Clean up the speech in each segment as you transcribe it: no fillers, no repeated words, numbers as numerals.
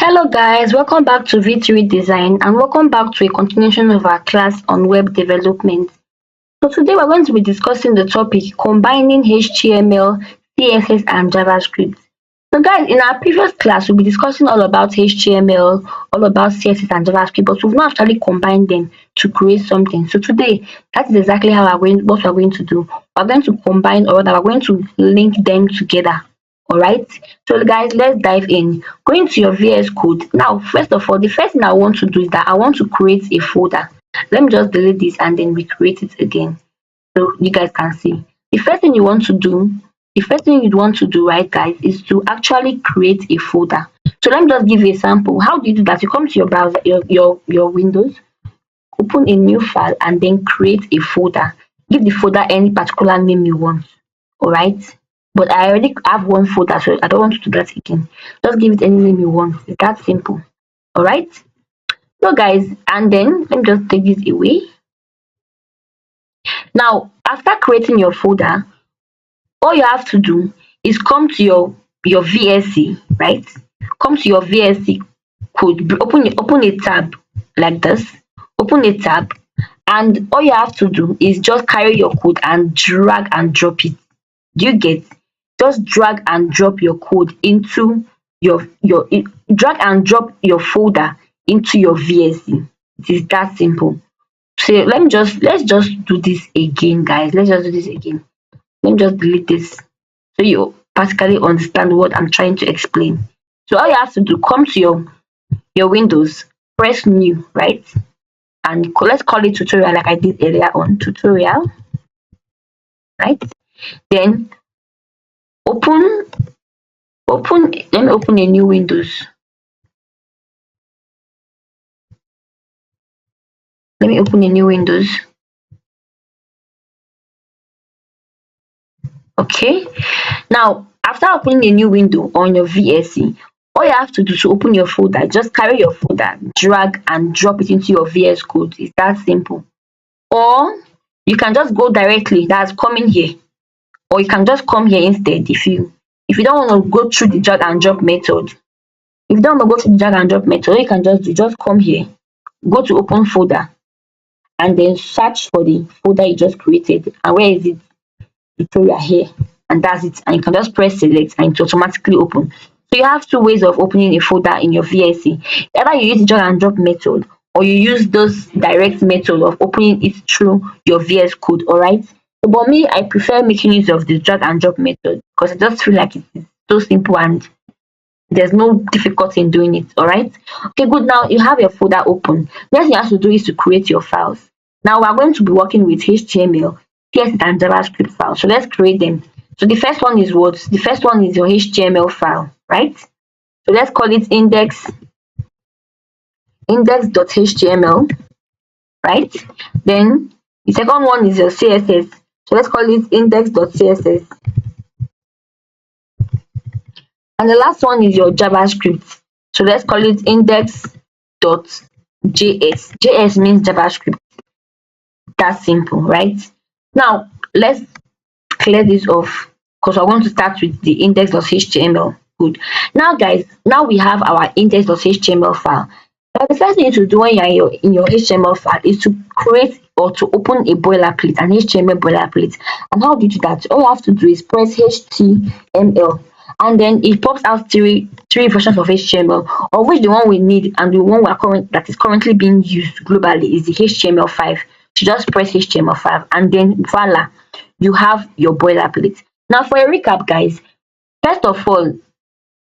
Hello guys, welcome back to V3 Design and welcome back to a continuation of our class on web development. So today we're going to be discussing the topic combining HTML, CSS and JavaScript. So guys, in our previous class we'll be discussing all about HTML, all about CSS and JavaScript, but we've not actually combined them to create something. So today that is exactly what we're going to do. We're going to combine, or rather we're going to link them together. Alright, so guys, let's dive in. Going to your VS Code. Now, first of all, the first thing I want to do is that I want to create a folder. Let me just delete this and then recreate it again so you guys can see. The first thing you want to do, right, guys, is to actually create a folder. So let me just give you a sample. How do you do that? You come to your browser, your Windows, open a new file and then create a folder. Give the folder any particular name you want. Alright. But I already have one folder, so I don't want to do that again. Just give it any name you want. It's that simple. Alright. So guys, and then let me just take this away. Now, after creating your folder, all you have to do is come to your VSC, right? Come to your VSC code, open a tab like this, open a tab, and all you have to do is just carry your code and drag and drop it. Do you get? Just drag and drop your code into drag and drop your folder into your VSC. It is that simple. So let's just do this again, guys. Let's just do this again. Let me just delete this so you practically understand what I'm trying to explain. So all you have to do, come to your Windows, press new, right? And let's call it tutorial like I did earlier on, tutorial, right? Then let me open a new Windows. Let me open a new Windows. Okay. Now, after opening a new window on your VSC, all you have to do to open your folder, just carry your folder, drag and drop it into your VS Code. It's that simple. Or you can just go directly, that's coming here. Or you can just come here instead if you don't want to go through the drag and drop method. If you don't want to go through the drag and drop method, all you can just do, just come here, go to open folder, and then search for the folder you just created. And where is it? Tutorial here, and that's it. And you can just press select and it automatically open. So you have two ways of opening a folder in your VSC. Either you use the drag and drop method, or you use those direct method of opening it through your VS Code. Alright. But me, I prefer making use of the drag and drop method because I just feel like it is so simple and there's no difficulty in doing it. Alright. Okay, good. Now you have your folder open. Next thing you have to do is to create your files. Now we're going to be working with HTML, CSS and JavaScript files. So let's create them. So the first one is what? The first one is your HTML file, right? So let's call it index.html, right? Then the second one is your CSS. So let's call it index.css. And the last one is your JavaScript. So let's call it index.js. JS means JavaScript. That's simple, right? Now let's clear this off because I want to start with the index.html. Good. Now guys, now we have our index.html file. Now the first thing you need to do when you're in your HTML file is to create or to open a boilerplate, an HTML boilerplate. And how do you do that? All you have to do is press HTML, and then it pops out three versions of HTML, of which the one we need and the one that is currently being used globally is the HTML5. So just press HTML5 and then voila, you have your boilerplate. Now for a recap, guys, first of all,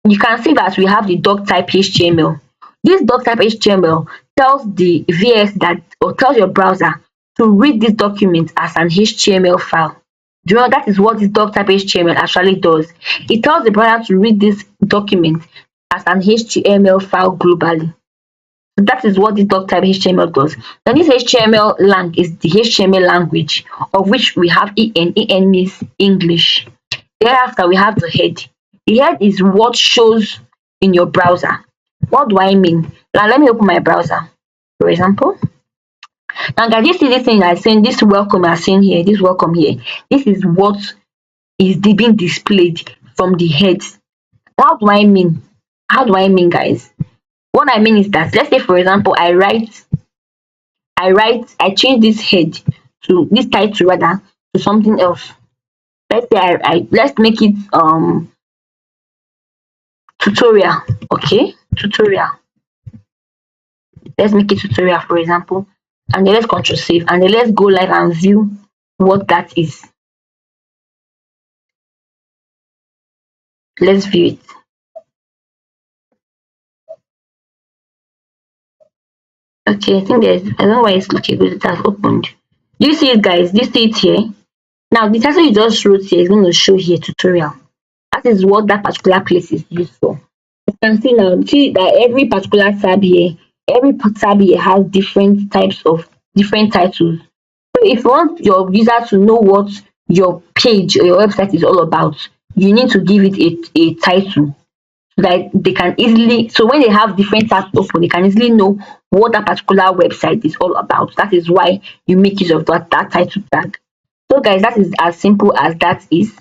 you can see that we have the doc type HTML. This doc type HTML tells the VS tells your browser to read this document as an HTML file. Do you know that is what this doc type HTML actually does? It tells the browser to read this document as an HTML file globally. So that is what the doc type HTML does. Now this HTML lang is the HTML language, of which we have EN. EN means English. Thereafter we have the head. The head is what shows in your browser. What do I mean? Now let me open my browser, for example. Now guys, you see this thing I'm saying, this welcome I'm saying here, this welcome here. This is what is being displayed from the head. How do I mean? Guys? What I mean is that, let's say for example, I change this head to this title rather to something else. Let's say let's make it tutorial. Okay, tutorial. Let's make it tutorial for example, and then let's control save, and then let's go live and view what that is. Let's view it. Okay, I think I don't know why it's looking good. It has opened. Do you see it, guys? Do you see it here? Now the title you just wrote here is going to show here tutorial. That is what that particular place is used for. You can see now, see that every particular tab here, every tab here has different types of different titles. So if you want your user to know what your page or your website is all about, you need to give it a title so that they can easily, so when they have different tabs open, they can easily know what that particular website is all about. That is why you make use of that title tag. So guys, that is as simple as that is.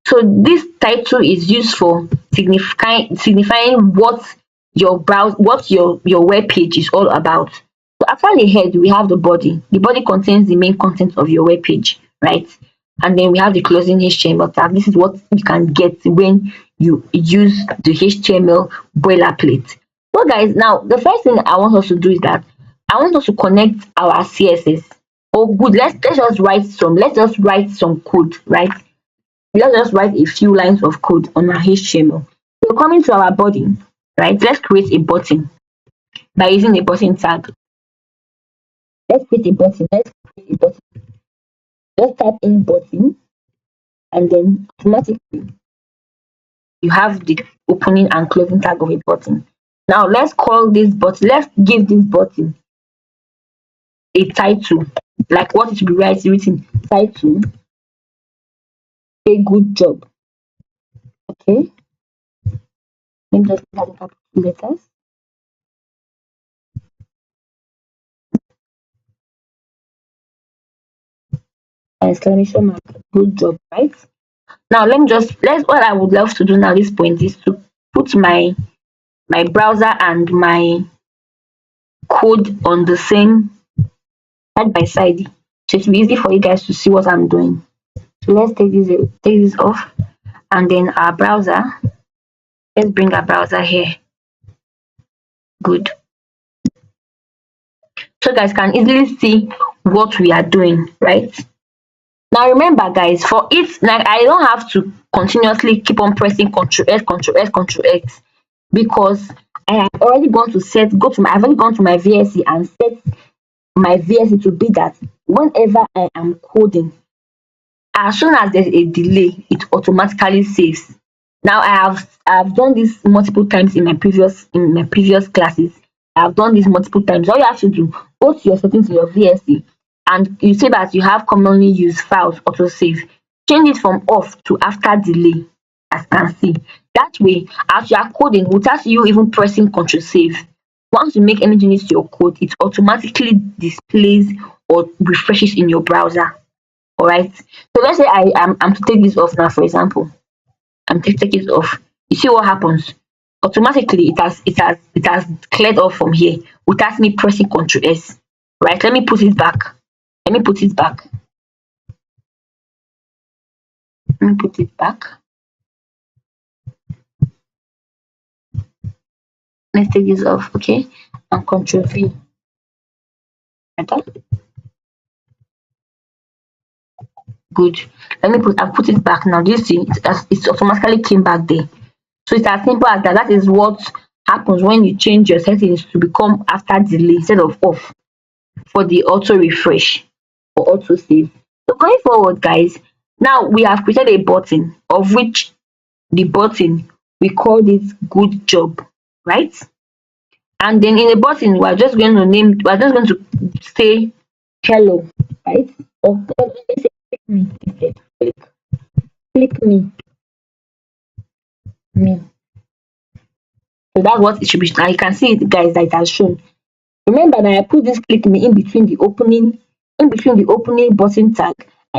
So this title is used for signifying what your web page is all about. So after the head, we have the body. The body contains the main content of your web page, right? And then we have the closing HTML tag. This is what you can get when you use the HTML boilerplate. So guys, now the first thing I want us to do is that I want us to connect our CSS. Oh good, let's just write some code, right? Let's just write a few lines of code on our HTML. So coming to our body, right? Let's create a button by using a button tag. Let's create a button. Let's type in button, and then automatically you have the opening and closing tag of a button. Now let's call this button. Let's give this button a title, like what it should be written. Title. A good job. Okay. Let me just add a couple of letters. Exclamation mark. Good job, right? Now let's what I would love to do now at this point is to put my browser and my code on the same side by side, so it will be easy for you guys to see what I'm doing. So let's take this off, and then our browser, let's bring our browser here. Good. So you guys can easily see what we are doing, right? Now remember guys, for it, like I don't have to continuously keep on pressing Ctrl S, Ctrl S, Ctrl X, because I have already gone to I've already gone to my VSE and set my VSE to be that whenever I am coding, as soon as there's a delay, it automatically saves. Now I've done this multiple times in my previous classes. I've done this multiple times. All you have to do, go to your settings in your VSE, and you say that you have commonly used files autosave. Change it from off to after delay, as you can see. That way, as you are coding, without you even pressing Ctrl save, once you make any changes to your code, it automatically displays or refreshes in your browser. Alright. So let's say I'm to take this off now, for example. I'm to take it off. You see what happens? Automatically it has cleared off from here without me pressing Ctrl S. Right? Let me put it back. Let me put it back. Let me put it back. Let's take this off, okay? And Ctrl V. Good. I've put it back now. Do you see? It's automatically came back there. So it's as simple as that. That is what happens when you change your settings to become after delay instead of off for the auto refresh or auto save. So going forward, guys, now we have created a button, of which the button we call it good job, right? And then in the button, we're just going to say hello, right? Or let's say click me instead. Click me. So that's what it should be. Now you can see it, guys, that it has shown. Remember that I put this click me in between the opening button tag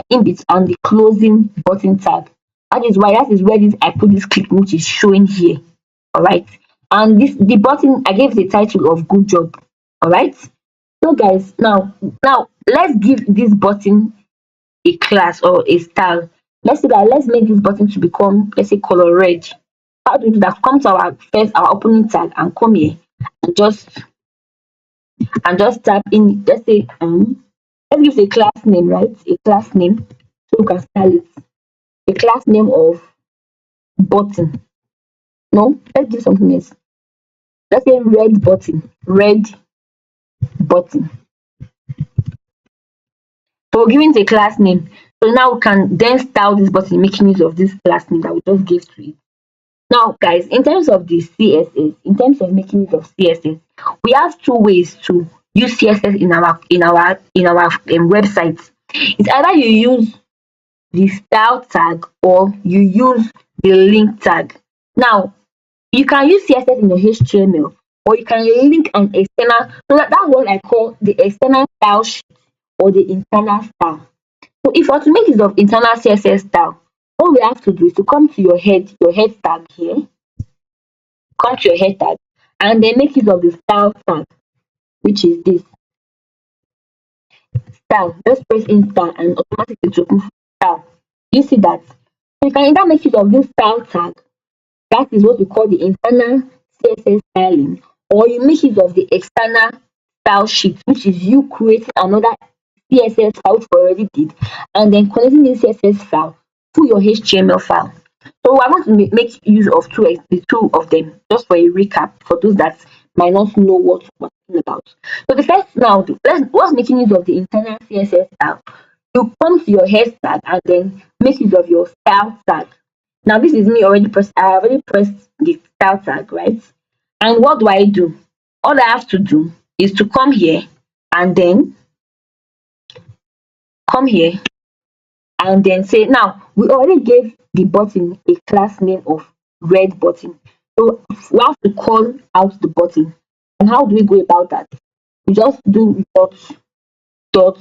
and the closing button tag. That is where this I put this click me, which is showing here. Alright. and this the button I gave the title of good job. All right. So guys, now let's give this button a class or a style. Let's say that let's make this button to become, let's say, color red. How do we do that? Come to our opening tag and come here and just type in, let's say, let's give a class name, right? A class name, so we can style it. A class name of button. No, let's give something else. Let's say red button. Red button. So we're giving it a class name. So now we can then style this button making use of this class name that we just gave to it. Now, guys, in terms of the CSS, in terms of making use of CSS, we have two ways to use CSS in our website. It's either you use the style tag or you use the link tag. Now, you can use CSS in your HTML or you can link an external. So that's what I call the external style sheet or the internal style. So if you want to make use of internal CSS style, all we have to do is to come to your head tag here, come to your head tag, and then make use of the style tag, which is this style. Just press in style and automatically it will open style. You see that? So you can either make use of this style tag, that is what we call the internal CSS styling, or you make use of the external style sheet, which is you creating another CSS file which we already did, and then connecting this CSS file to your HTML file. So I want to make use of the two of them, just for a recap for those that might not know what we're talking about. So the first now, what's making use of the internal CSS style? You come to your head tag and then make use of your style tag. Now this is me already pressed. I already pressed the style tag, right? And what do I do? All I have to do is to come here and then come here and then say, now we already gave the button a class name of red button, so we have to call out the button. And how do we go about that? We just do dot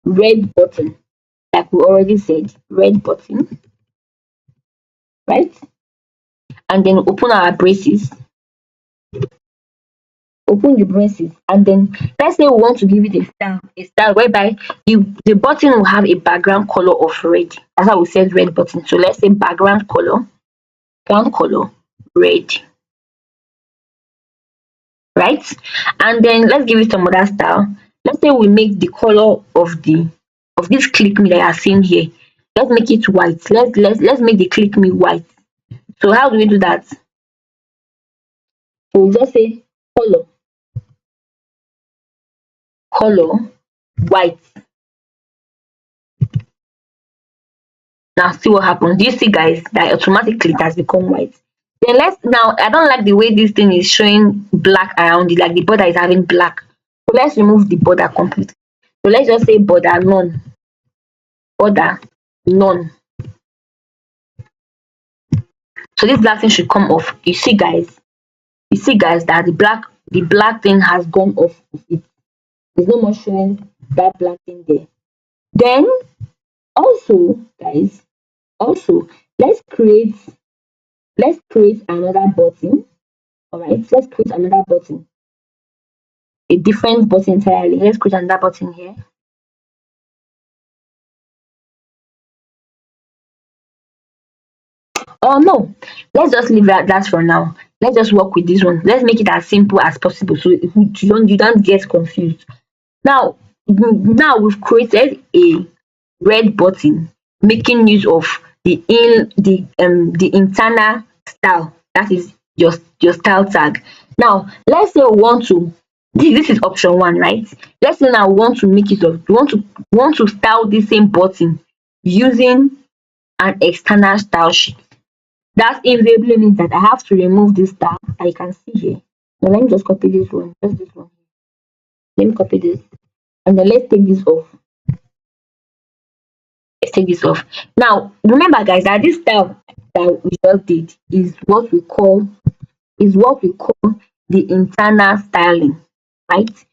red button, like we already said, red button, right? And then open our braces, open the braces, and then let's say we want to give it a style whereby the button will have a background color of red. That's how we said red button. So let's say background color red, right? And then let's give it some other style. Let's say we make the color of this click me that you are seeing here, let's make it white. Let's make the click me white. So how do we do that? So we'll just say color white. Now see what happens. Do you see, guys, that automatically it has become white? Then I don't like the way this thing is showing black around it, like the border is having black. So let's remove the border completely. So let's just say border none. Border none. So this black thing should come off. You see, guys, that the black thing has gone off of it. There's no more showing that black thing there. Then also, guys, let's create another button. All right, let's create another button, a different button entirely. Let's create another button here. Oh no, let's just leave that for now. Let's just work with this one. Let's make it as simple as possible so you don't get confused. Now we've created a red button making use of the internal style, that is your style tag. Now let's say we want to, this is option one, right? Let's say now we want to make it of we want to style the same button using an external style sheet. That invariably means that I have to remove this style that you can see here. Now let me just copy this one, just this one. Let me copy this and then let's take this off. Let's take this off. Now remember, guys, that this style that we just did is what we call the internal styling, right?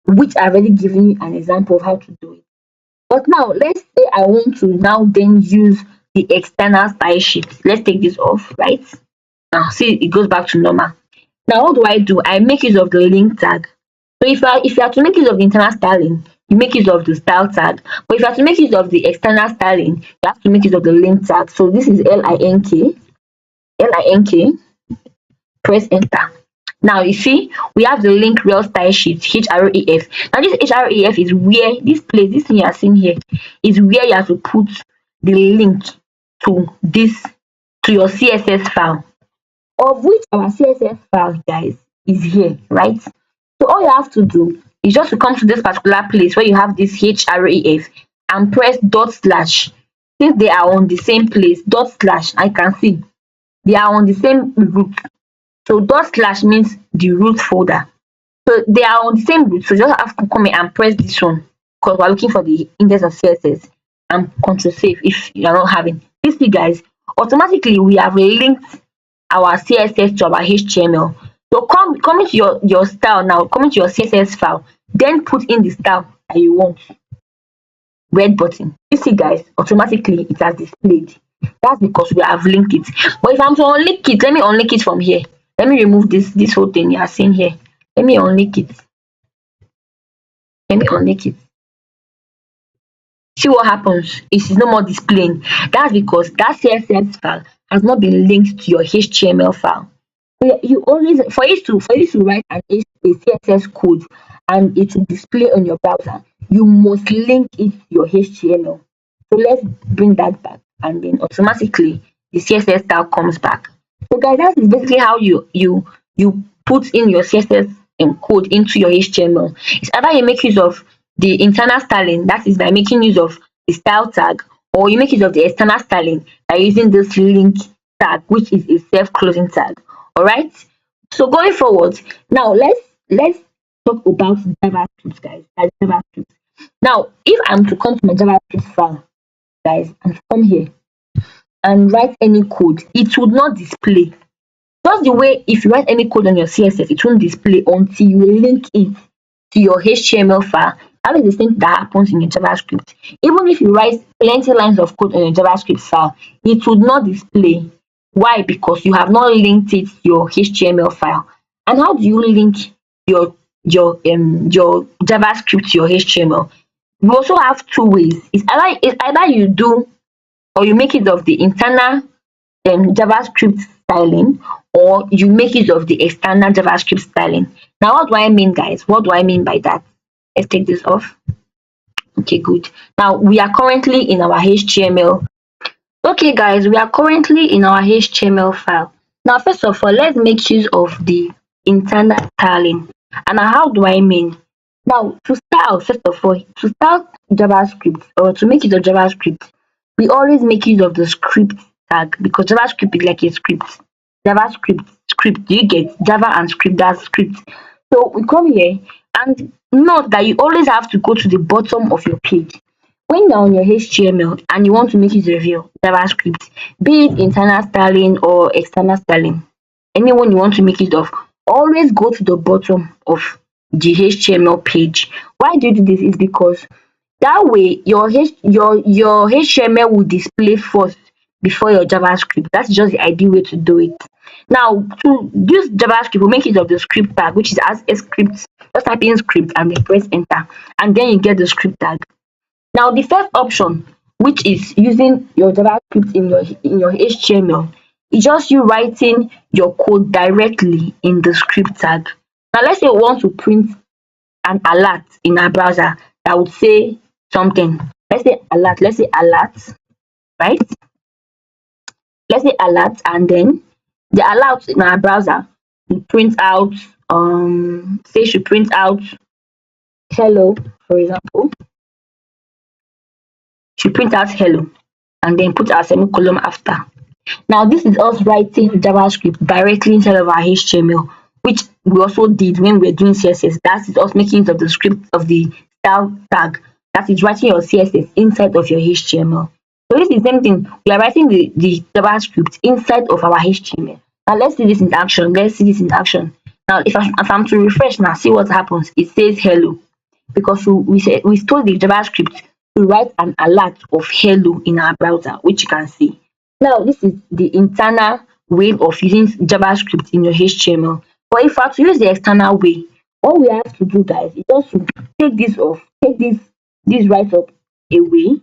Which I've already given you an example of how to do it. But now let's say I want to now then use the external style sheet. Let's take this off, right? Now see, it goes back to normal. Now what do? I make use of the link tag. So if you are to make use of the internal styling, you make use of the style tag. But if you are to make use of the external styling, you have to make use of the link tag. So this is link, press enter. Now you see we have the link rel style sheet href. Now this href is where this thing you are seeing here is where you have to put the link to your CSS file, of which our CSS file, guys, is here, right? So all you have to do is just to come to this particular place where you have this href and press dot slash. Since they are on the same place, dot slash, I can see they are on the same root. So dot slash means the root folder. So they are on the same root. So just have to come here and press this one because we're looking for the index of CSS, and control save if you are not having. You see, guys, automatically we have linked our CSS to our HTML. So come into your style now, come into your CSS file, then put in the style that you want. Red button. You see, guys, automatically it has displayed. That's because we have linked it. But if I'm to unlink it, let me unlink it from here. Let me remove this whole thing you are seeing here. Let me unlink it. Let me unlink it. See what happens? It is no more displaying. That's because that CSS file has not been linked to your HTML file. So you always for you to write a CSS code and it will display on your browser, you must link it to your HTML. So let's bring that back, and then automatically the CSS style comes back. So guys, that is basically how you put in your CSS code into your HTML. It's either you make use of the internal styling, that is by making use of the style tag, or you make use of the external styling by using this link tag, which is a self-closing tag. All right. So going forward, now let's talk about JavaScript, guys. That's JavaScript. Now, if I'm to come to my JavaScript file, guys, and come here and write any code, it would not display. Just the way if you write any code on your CSS, it won't display until you link it to your HTML file. That is the same that happens in your JavaScript. Even if you write plenty lines of code on your JavaScript file, it would not display. Why? Because you have not linked it to your HTML file. And how do you link your JavaScript to your HTML? We also have two ways. It's either you do or you make it of the internal JavaScript styling, or you make use of the external JavaScript styling. Now, what do I mean, guys? What do I mean by that? Let's take this off. Okay, good. Now, we are currently in our HTML. Okay, guys, we are currently in our HTML file. Now, first of all, let's make use of the internal styling. And how do I mean? Now, to style, first of all, to style JavaScript or to make use of JavaScript, we always make use of the script tag because JavaScript is like a script. JavaScript script, do you get? Java and script, that's script. So we come here and note that you always have to go to the bottom of your page. When you're on your HTML and you want to make use of your JavaScript, be it internal styling or external styling, anyone you want to make use of, always go to the bottom of the HTML page. Why do you do this? Is because that way your HTML will display first before your JavaScript. That's just the ideal way to do it. Now, to use JavaScript, we make use of the script tag, which is as a script. Just type in script and then press enter, and then you get the script tag. Now, the first option, which is using your JavaScript in your HTML, is just you writing your code directly in the script tag. Now, let's say we want to print an alert in our browser that would say something. Let's say alert, right? Let's say alert, and then the alert in our browser will print out say should print out hello, for example. Should print out hello and then put our semicolon after. Now this is us writing JavaScript directly inside of our HTML, which we also did when we were doing CSS. That is us making use of the script of the style tag. That is writing your CSS inside of your HTML. So this is the same thing. We are writing the JavaScript inside of our HTML. Now let's see this in action. Now if I'm to refresh now, see what happens. It says hello because we told the JavaScript to write an alert of hello in our browser, which you can see. Now this is the internal way of using JavaScript in your HTML. But if I to use the external way, all we have to do, guys, is just to take this off, take this right up away,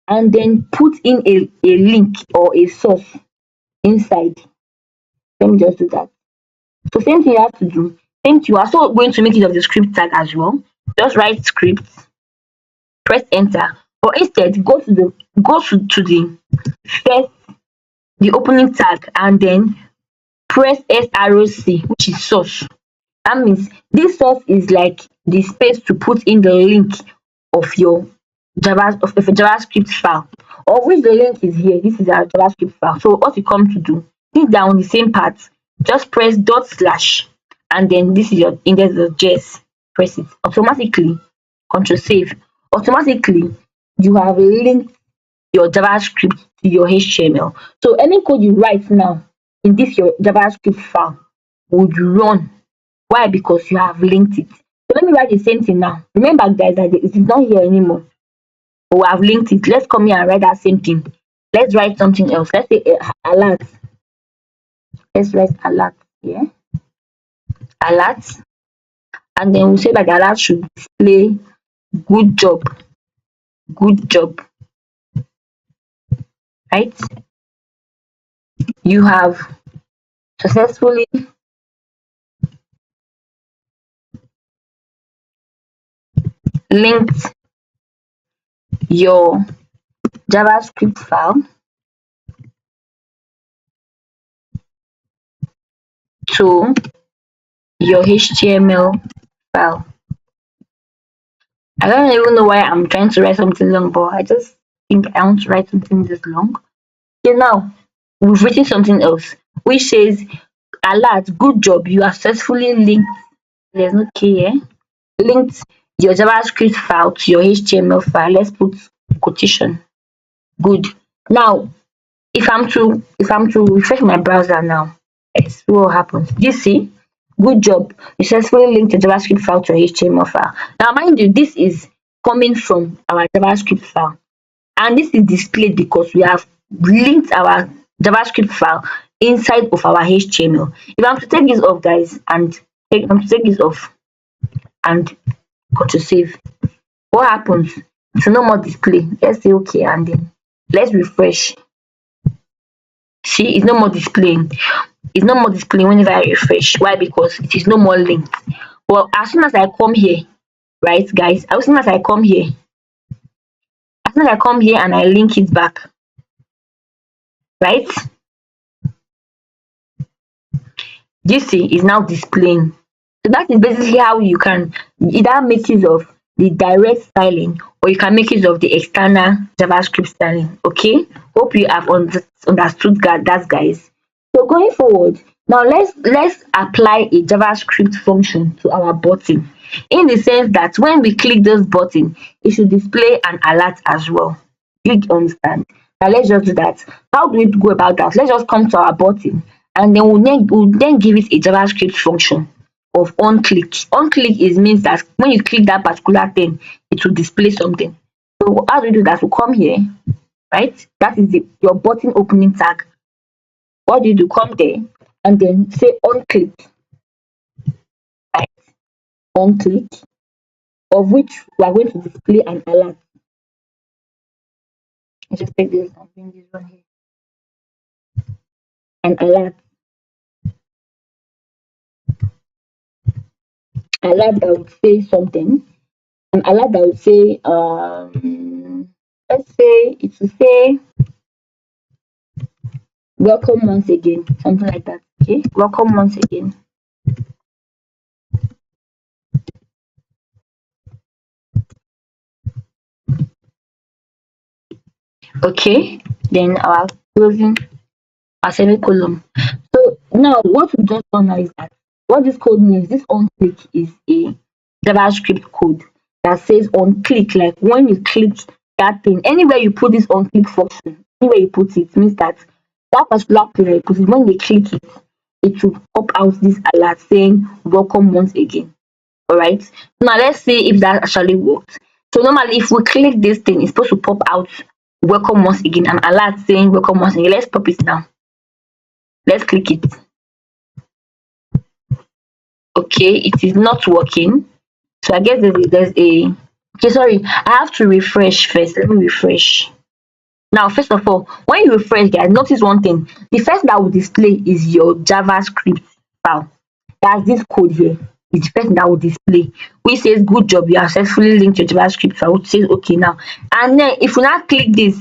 and then put in a link or a source inside. Let me just do that. So same thing you have to do. Same thing, you are also going to make it of the script tag as well. Just write script, press enter. But instead, go to the first, the opening tag, and then press SRC, which is source. That means this source is like the space to put in the link of your of a JavaScript file, of which the link is here. This is our JavaScript file. So what you come to do, since they're on the same path, just press dot slash, and then this is your index.js. Press it automatically. Control save. Automatically, you have linked your JavaScript to your HTML. So any code you write now in this your JavaScript file would run. Why? Because you have linked it. So let me write the same thing now. Remember, guys, that it is not here anymore. But we have linked it. Let's come here and write that same thing. Let's write something else. Let's say alert. Let's write alert here. Alert. And then we'll say that the alert should display good job. Good job. Right? You have successfully linked your JavaScript file to your HTML file. I don't even know why I'm trying to write something long, but I just think I want to write something this long. Okay, now we've written something else which says alert, good job, you have successfully linked, there's no K here, linked your JavaScript file to your HTML file. Let's put quotation. Good. Now if I'm to refresh my browser now, let's see what happens. You see, good job, you successfully linked your JavaScript file to your HTML file. Now mind you, this is coming from our JavaScript file, and this is displayed because we have linked our JavaScript file inside of our HTML. If I'm to take this off, guys, and I'm to take this off and go to save, what happens? It's no more display. Let's say okay, and then let's refresh. See, it's no more displaying. It's no more displaying whenever I refresh. Why? Because it is no more linked. Well, as soon as I come here, right, guys, as soon as I come here and I link it back, right, you see, is now displaying. So that is basically how you can either make use of the direct styling, or you can make use of the external JavaScript styling. Okay, hope you have understood that, guys. So going forward, now let's apply a JavaScript function to our button, in the sense that when we click this button, it should display an alert as well. You understand? Now let's just do that. How do we go about that? Let's just come to our button, and then we'll then give it a JavaScript function of onClick. onClick means that when you click that particular thing, it will display something. So how do we do that? We'll come here, right? That is your button opening tag. What do you do? Come there and then say onClick, right? onClick, of which we are going to display an alert. Let's just take this and bring this one here. An alert. Alert that would say something. An alert that would say, let's say it will say welcome once again, something like that. Okay, welcome once again. Okay, then our closing, our semicolon. So now what we've just done now is that what this code means, this onClick is a JavaScript code that says onClick, like when you click that thing, anywhere you put this onClick function, anywhere you put it, means that that particular place you put it, when they click it, it will pop out this alert saying welcome once again. All right, now let's see if that actually works. So normally if we click this thing, it's supposed to pop out welcome once again, an alert saying welcome once again. Let's pop it now. Let's click it. Okay, it is not working. So I guess there's a okay, sorry, I have to refresh first. Let me refresh. Now, first of all, when you refresh, guys, notice one thing. The first that will display is your JavaScript file. That's this code here. It's the first that will display, which says good job, you have successfully linked your JavaScript file, which says okay now. And then if you now click this,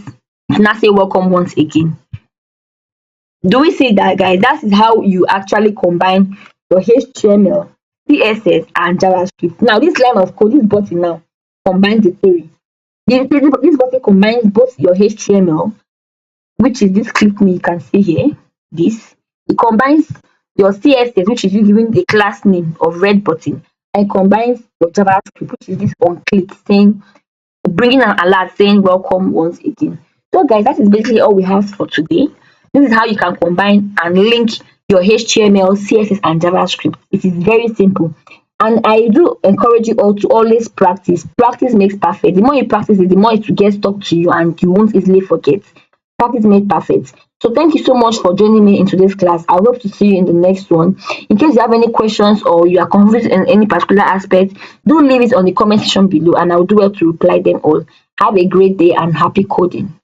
it now say welcome once again. Do we see that, guys? That is how you actually combine your HTML, CSS, and JavaScript. Now, this line of code, this button now combines the theory. This button combines both your HTML, which is this click me you can see here, this. It combines your CSS, which is you giving a class name of red button, and combines your JavaScript, which is this on click saying, bringing an alert saying welcome once again. So guys, that is basically all we have for today. This is how you can combine and link your HTML, CSS, and JavaScript. It is very simple. And I do encourage you all to always practice. Practice makes perfect. The more you practice it, the more it will get stuck to you and you won't easily forget. Practice makes perfect. So thank you so much for joining me in today's class. I hope to see you in the next one. In case you have any questions or you are confused in any particular aspect, do leave it on the comment section below and I'll do well to reply them all. Have a great day and happy coding.